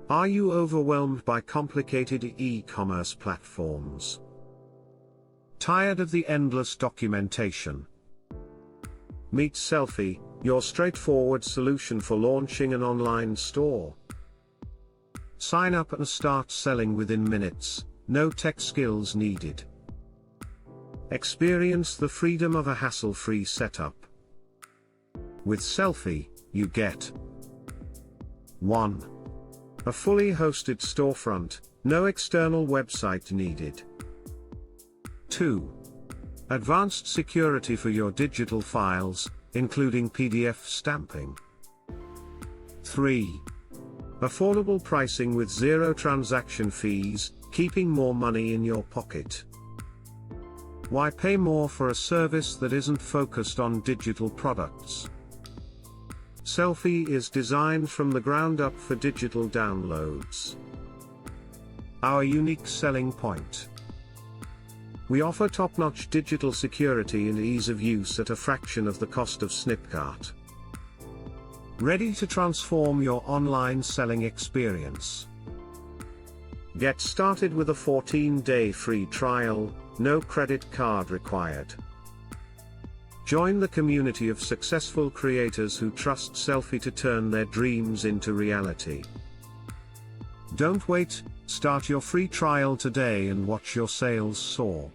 Are you overwhelmed by complicated e-commerce platforms? Tired of the endless documentation? Meet Sellfy, your straightforward solution for launching an online store. Sign up and start selling within minutes, no tech skills needed. Experience the freedom of a hassle-free setup. With Sellfy, you get 1. A fully hosted storefront, no external website needed. 2. Advanced security for your digital files, including PDF stamping. 3. Affordable pricing with zero transaction fees, keeping more money in your pocket. Why pay more for a service that isn't focused on digital products? Sellfy is designed from the ground up for digital downloads. Our unique selling point. We offer top-notch digital security and ease of use at a fraction of the cost of Snipcart. Ready to transform your online selling experience? Get started with a 14-day free trial, no credit card required. Join the community of successful creators who trust Sellfy to turn their dreams into reality. Don't wait, start your free trial today and watch your sales soar.